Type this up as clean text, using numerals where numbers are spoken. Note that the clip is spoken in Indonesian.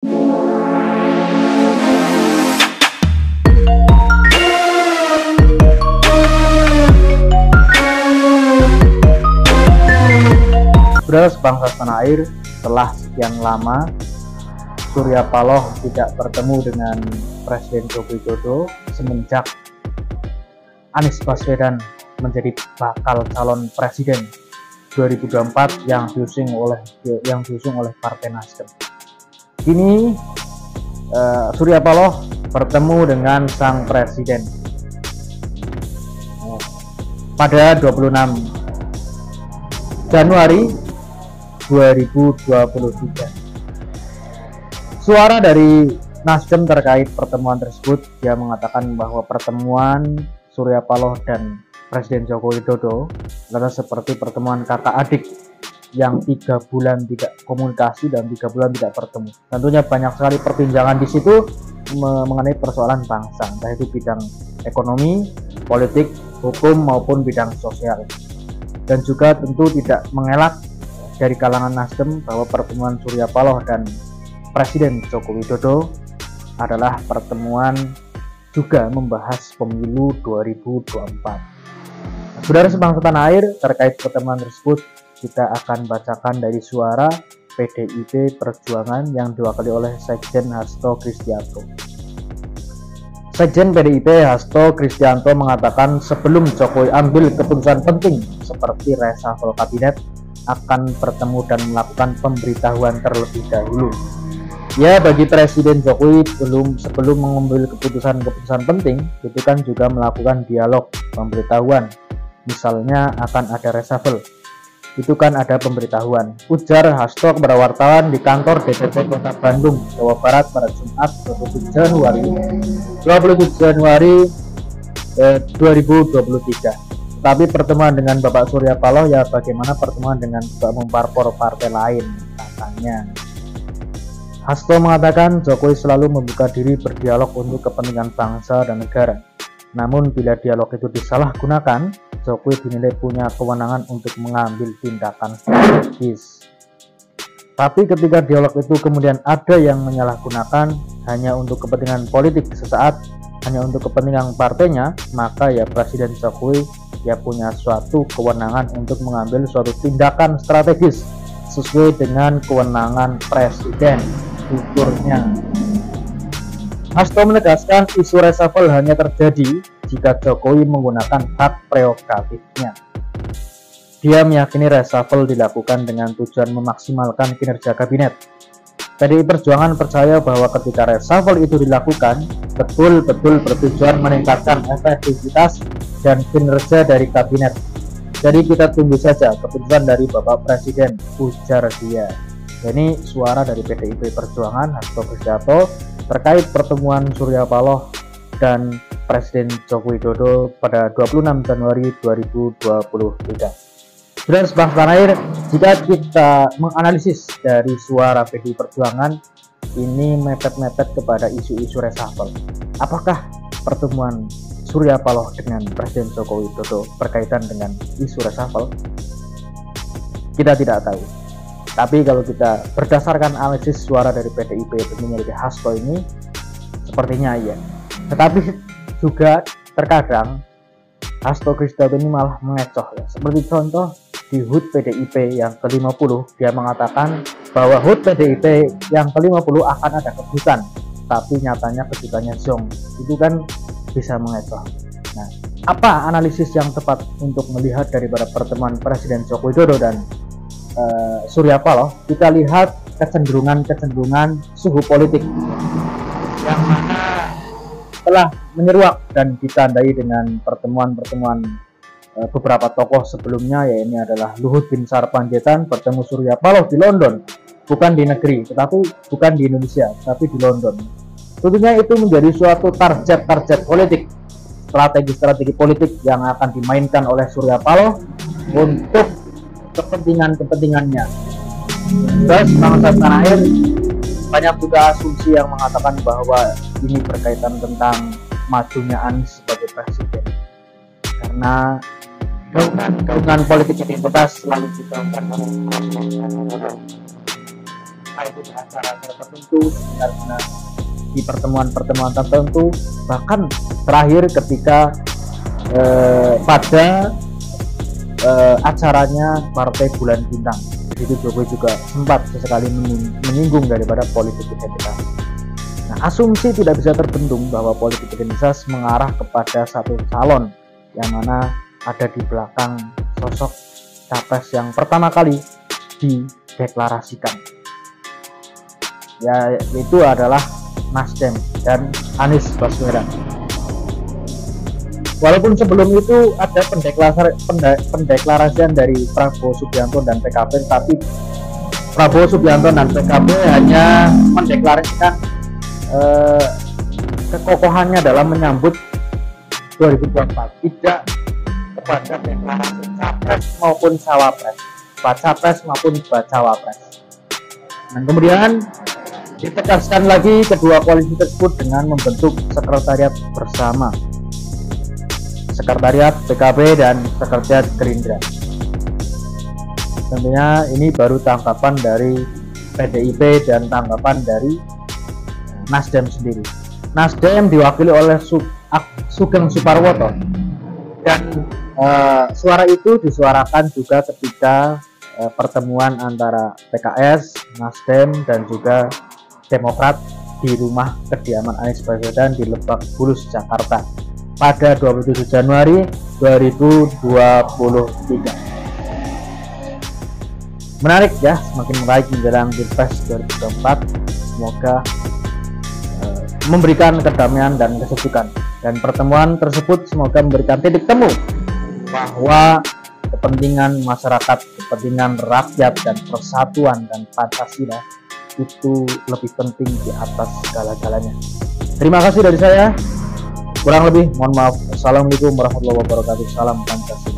Saudara sebangsa tanah air, setelah sekian lama Surya Paloh tidak bertemu dengan Presiden Joko Widodo semenjak Anies Baswedan menjadi bakal calon presiden 2024 yang diusung oleh Partai Nasdem. Kini Surya Paloh bertemu dengan sang presiden pada 26 Januari 2023. Suara dari Nasdem terkait pertemuan tersebut, dia mengatakan bahwa pertemuan Surya Paloh dan Presiden Joko Widodo adalah seperti pertemuan kakak adik yang 3 bulan tidak komunikasi dan 3 bulan tidak bertemu. Tentunya banyak sekali perbincangan di situ mengenai persoalan bangsa, entah itu bidang ekonomi, politik, hukum maupun bidang sosial. Dan juga tentu tidak mengelak dari kalangan Nasdem bahwa pertemuan Surya Paloh dan Presiden Joko Widodo adalah pertemuan juga membahas pemilu 2024. Saudara sebangsa tanah air, terkait pertemuan tersebut kita akan bacakan dari suara PDIP Perjuangan yang diwakili oleh Sekjen Hasto Kristianto. Sekjen PDIP Hasto Kristianto mengatakan sebelum Jokowi ambil keputusan penting seperti reshuffle kabinet, akan bertemu dan melakukan pemberitahuan terlebih dahulu. Ya, bagi Presiden Jokowi sebelum mengambil keputusan penting, itu kan juga melakukan dialog pemberitahuan. Misalnya akan ada reshuffle, itu kan ada pemberitahuan. Ujar Hasto kepada wartawan di kantor DPP Kota Bandung, Jawa Barat pada Jumat 27 Januari 2023. Tapi pertemuan dengan Bapak Surya Paloh, ya bagaimana pertemuan dengan Ketua Umum partai lain, katanya. Hasto mengatakan Jokowi selalu membuka diri berdialog untuk kepentingan bangsa dan negara. Namun bila dialog itu disalahgunakan, Jokowi dinilai punya kewenangan untuk mengambil tindakan strategis. Tapi ketika dialog itu kemudian ada yang menyalahgunakan hanya untuk kepentingan politik sesaat, hanya untuk kepentingan partainya, maka ya Presiden Jokowi ya punya suatu kewenangan untuk mengambil suatu tindakan strategis sesuai dengan kewenangan presiden, ukurnya. Hasto menegaskan isu reshuffle hanya terjadi jika Jokowi menggunakan hak prerogatifnya. Dia meyakini reshuffle dilakukan dengan tujuan memaksimalkan kinerja kabinet. PDI Perjuangan percaya bahwa ketika reshuffle itu dilakukan, betul-betul bertujuan meningkatkan efektivitas dan kinerja dari kabinet. Jadi kita tunggu saja keputusan dari Bapak Presiden, ujar dia. Ini suara dari PDIP Perjuangan Hasto Kristianto terkait pertemuan Surya Paloh dan Presiden Joko Widodo pada 26 Januari 2023. Saudara sebangsa tanah air, jika kita menganalisis dari suara PDI Perjuangan, ini mepet-mepet kepada isu-isu reshuffle. Apakah pertemuan Surya Paloh dengan Presiden Joko Widodo berkaitan dengan isu reshuffle? Kita tidak tahu. Tapi kalau kita berdasarkan analisis suara dari PDIP, tentunya dari Hasto ini, sepertinya iya. Tetapi juga terkadang Hasto Kristianto ini malah mengecoh ya. Seperti contoh di HUT PDIP yang ke-50, dia mengatakan bahwa HUT PDIP yang ke-50 akan ada kejutan, tapi nyatanya kejutannya zong. Itu kan bisa mengecoh. Nah, apa analisis yang tepat untuk melihat daripada pertemuan Presiden Joko Widodo dan Surya Paloh? Kita lihat kecenderungan suhu politik yang mana telah menyeruak dan ditandai dengan pertemuan beberapa tokoh sebelumnya, ya ini adalah Luhut bin Sarpanjaitan bertemu Surya Paloh di London, bukan di negeri, bukan di Indonesia, tapi di London. Tentunya itu menjadi suatu target politik, strategi politik yang akan dimainkan oleh Surya Paloh untuk kepentingannya. Terus bangsa tanah air, banyak juga asumsi yang mengatakan bahwa ini berkaitan tentang majunya Anies sebagai presiden, karena gaungan politik identitas selalu digaungkan oleh entah itu di acara-acara tertentu, seminar-seminar di pertemuan-pertemuan tertentu, bahkan terakhir ketika pada acaranya Partai Bulan Bintang. Itu Jokowi juga sempat sesekali menyinggung daripada politik identitas. Nah, asumsi tidak bisa terbendung bahwa politik identitas mengarah kepada satu calon yang mana ada di belakang sosok capres yang pertama kali dideklarasikan, yaitu adalah Nasdem dan Anies Baswedan. Walaupun sebelum itu ada pendeklarasian dari Prabowo Subianto dan PKB, tapi Prabowo Subianto dan PKB hanya mendeklarasikan kekokohannya dalam menyambut 2024, tidak kepada deklarasi capres maupun cawapres, capres maupun cawapres. Dan kemudian ditegaskan lagi kedua koalisi tersebut dengan membentuk sekretariat bersama, sekretariat PKB dan sekretariat Gerindra. Tentunya ini baru tanggapan dari PDIP dan tanggapan dari Nasdem sendiri. Nasdem diwakili oleh Sugeng Suparwoto, dan suara itu disuarakan juga ketika pertemuan antara PKS, Nasdem dan juga Demokrat di rumah kediaman Anies Baswedan di Lebak Bulus, Jakarta pada 27 Januari 2023. Menarik ya, semakin menarik menjelang Pilpres 2024. Semoga memberikan kedamaian dan kesejukan, dan pertemuan tersebut semoga memberikan titik temu bahwa kepentingan masyarakat, kepentingan rakyat dan persatuan dan Pancasila itu lebih penting di atas segala-galanya. Terima kasih dari saya. Kurang lebih mohon maaf. Assalamualaikum warahmatullahi wabarakatuh. Salam Pancasila.